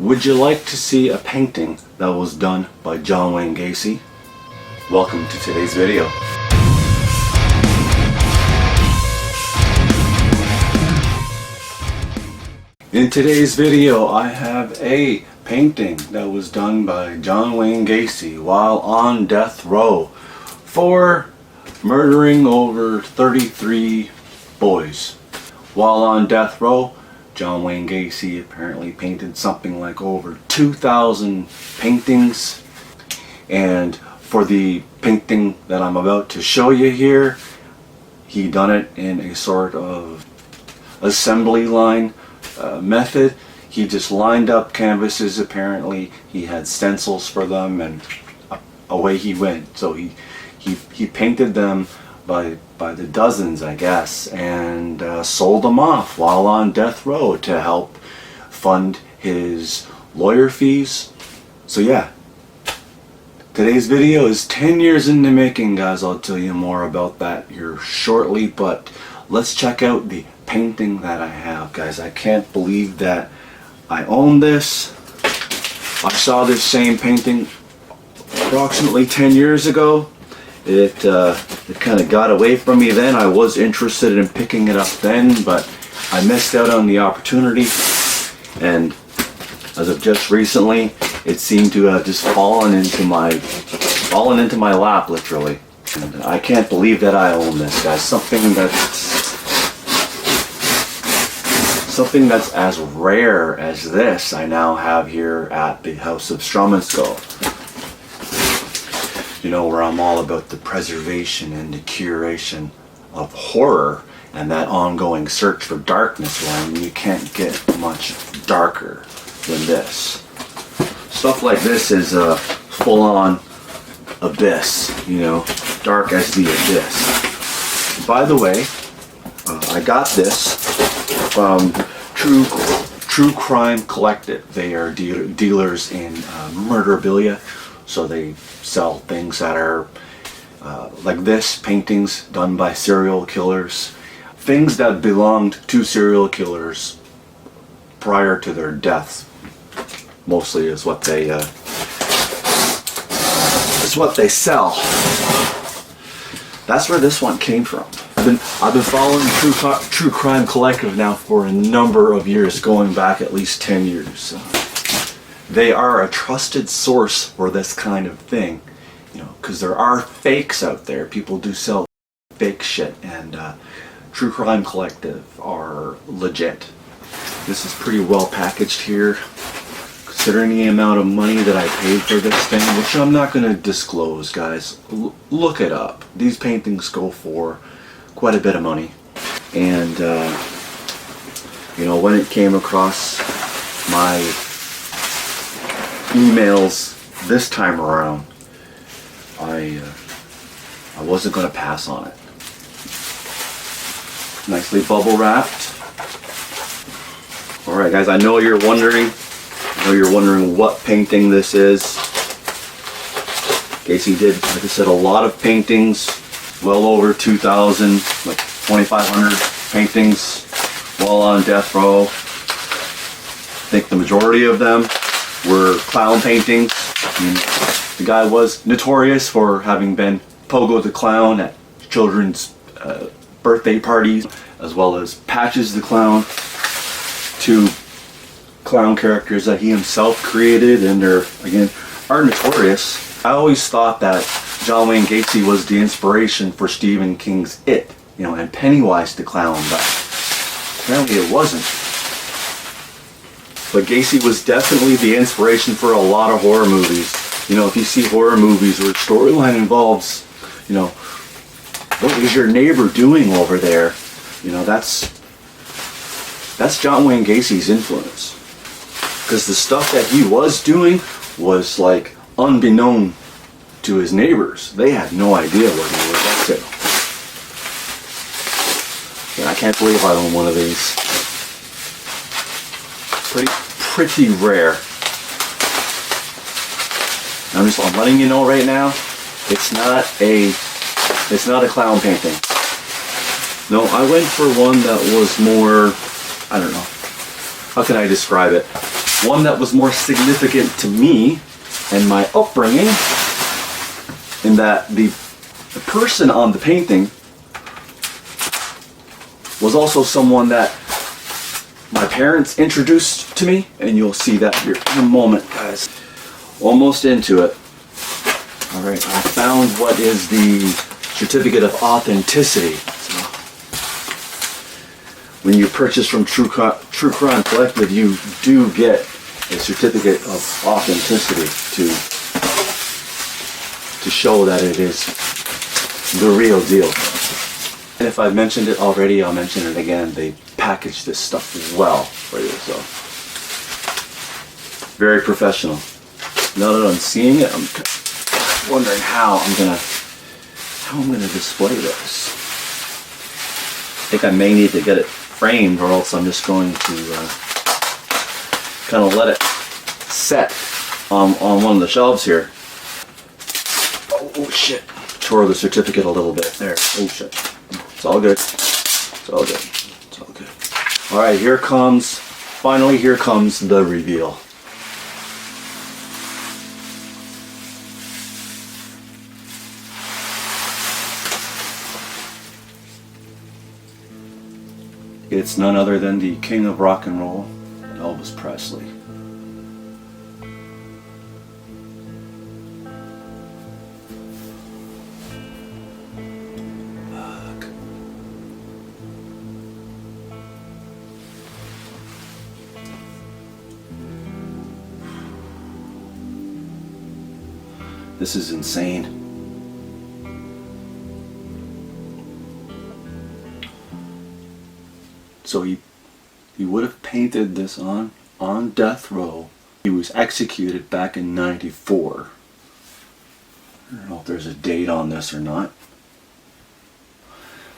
Would you like to see a painting that was done by John Wayne Gacy? Welcome to today's video. In today's video, I have a painting that was done by John Wayne Gacy while on death row for murdering over 33 boys. While on death row, John Wayne Gacy apparently painted something like over 2,000 paintings, and for the painting that I'm about to show you here, he done it in a sort of assembly line method. He just lined up canvases. Apparently he had stencils for them, and away he went. So he painted them by the dozens, I guess, and sold them off while on death row to help fund his lawyer fees. So yeah, today's video is 10 years in the making, guys. I'll tell you more about that here shortly, but let's check out the painting that I have, guys. I can't believe that I own this. I saw this same painting approximately 10 years ago. It kind of got away from me then. I was interested in picking it up then, but I missed out on the opportunity, and as of just recently, it seemed to have just fallen into my lap, literally. And I can't believe that I own this, guys. Something that's as rare as this I now have here at the House of Struminsko. You know, where I'm all about the preservation and the curation of horror and that ongoing search for darkness, where you can't get much darker than this. Stuff like this is a full-on abyss, you know, dark as the abyss. By the way, I got this from True Crime Collective. They are dealers in murderabilia, so they sell things that are like this, paintings done by serial killers, things that belonged to serial killers prior to their deaths. Mostly is what they sell. That's where this one came from. I've been following True Crime Collective now for a number of years, going back at least 10 years. They are a trusted source for this kind of thing, you know, because there are fakes out there. People do sell fake shit, and True Crime Collective are legit. This is pretty well packaged here, considering the amount of money that I paid for this thing, which I'm not going to disclose, guys. Look it up. These paintings go for quite a bit of money, and you know, when it came across my emails this time around, I wasn't going to pass on it. Nicely bubble wrapped. Alright, guys, I know you're wondering what painting this is. Gacy did, like I said, a lot of paintings, well over 2,000, like 2,500 paintings while on death row. I think the majority of them were clown paintings. I mean, the guy was notorious for having been Pogo the Clown at children's birthday parties, as well as Patches the Clown, two clown characters that he himself created, and are notorious. I always thought that John Wayne Gacy was the inspiration for Stephen King's It, you know, and Pennywise the Clown, but apparently it wasn't. But Gacy was definitely the inspiration for a lot of horror movies. You know, if you see horror movies where storyline involves, you know, what is your neighbor doing over there? You know, that's John Wayne Gacy's influence. Because the stuff that he was doing was like unbeknown to his neighbors. They had no idea what he was up to. Yeah, I can't believe I own one of these. Pretty rare. I'm letting you know right now, it's not a clown painting. No, I went for one that was more, I don't know, how can I describe it? one that was more significant to me and my upbringing, in that the person on the painting was also someone that my parents introduced to me, and you'll see that here in a moment, guys. Almost into it. All right, I found what is the certificate of authenticity. So, when you purchase from True Crime Collective, you do get a certificate of authenticity to show that it is the real deal. And if I've mentioned it already, I'll mention it again. They package this stuff well for you, so very professional. Now that I'm seeing it, I'm wondering how I'm gonna display this. I think I may need to get it framed, or else I'm just going to kind of let it set on one of the shelves here. Oh shit! Tore the certificate a little bit there. Oh shit! It's all good. It's all good. It's all good. All right, here comes the reveal. It's none other than the king of rock and roll, Elvis Presley. Fuck. This is insane. So he would have painted this on death row. He was executed back in '94. I don't know if there's a date on this or not.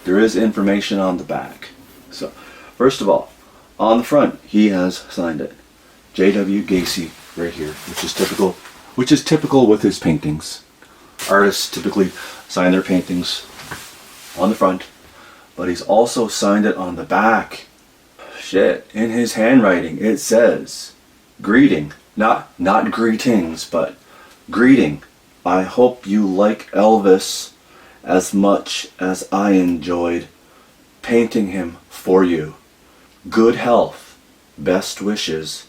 There is information on the back. So, first of all, on the front, he has signed it. J.W. Gacy, right here, which is typical with his paintings. Artists typically sign their paintings on the front, but he's also signed it on the back. Shit, in his handwriting it says, greeting, not greetings, but greeting. I hope you like Elvis as much as I enjoyed painting him for you. Good health, best wishes,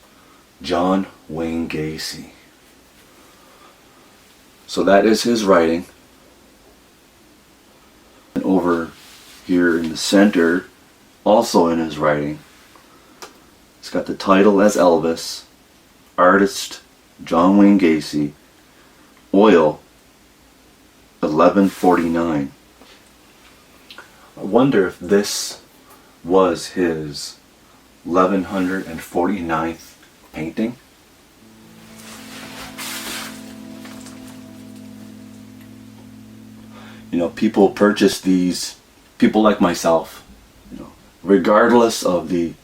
John Wayne Gacy. So that is his writing. And over here in the center, also in his writing, it's got the title as Elvis, artist John Wayne Gacy, oil 1149. I wonder if this was his 1149th painting. You know, people purchase these, people like myself, you know, regardless of the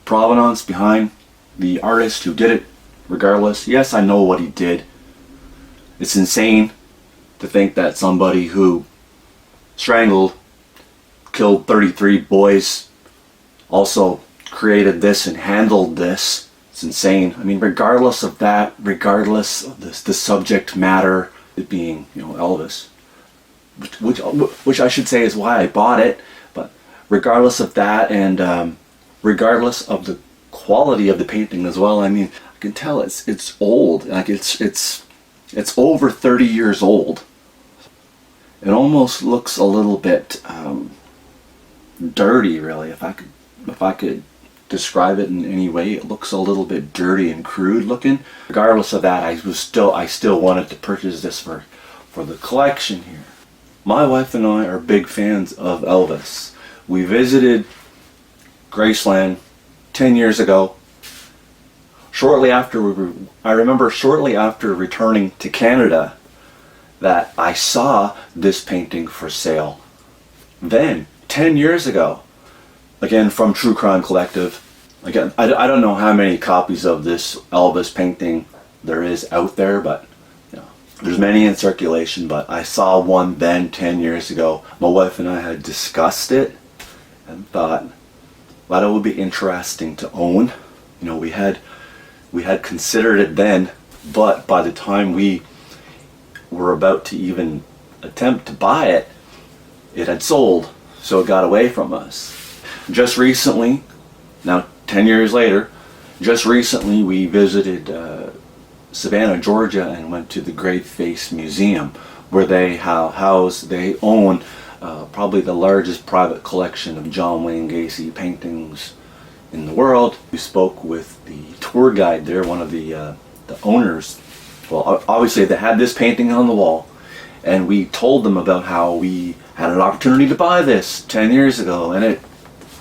provenance behind the artist who did it, regardless. Yes, I know what he did. It's insane to think that somebody who strangled, killed 33 boys also created this and handled this. It's insane. I mean, regardless of that, regardless of the subject matter, it being, you know, Elvis, which I should say is why I bought it, but regardless of that, and regardless of the quality of the painting as well, I mean, I can tell it's old. Like it's over 30 years old. It almost looks a little bit dirty, really. If I could describe it in any way, it looks a little bit dirty and crude looking. Regardless of that, I still wanted to purchase this for the collection here. My wife and I are big fans of Elvis. We visited Graceland 10 years ago. I remember shortly after returning to Canada that I saw this painting for sale. Then, 10 years ago, again from True Crime Collective, again, I don't know how many copies of this Elvis painting there is out there, but you know, there's many in circulation, but I saw one then 10 years ago. My wife and I had discussed it and thought, well, it would be interesting to own. You know, we had We had considered it then, but by the time we were about to even attempt to buy it, it had sold, so it got away from us. Just recently, now 10 years later, just recently we visited Savannah, Georgia, and went to the Grave Face Museum, where they they own probably the largest private collection of John Wayne Gacy paintings in the world. We spoke with the tour guide there, one of the owners. Well, obviously they had this painting on the wall, and we told them about how we had an opportunity to buy this 10 years ago, and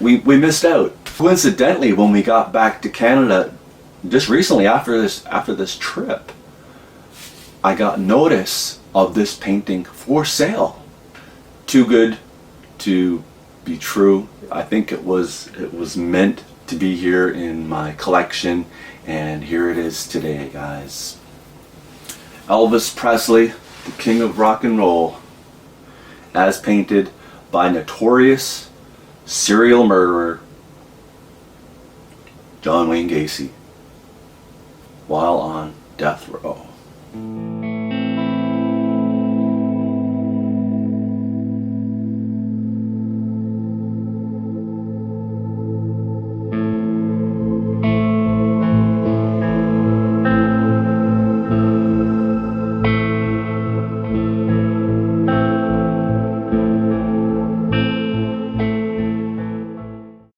we missed out. Coincidentally, when we got back to Canada just recently after this trip, I got notice of this painting for sale. Too good to be true. I think it was meant to be here in my collection, and here it is today, guys. Elvis Presley, the king of rock and roll, as painted by notorious serial murderer John Wayne Gacy while on death row.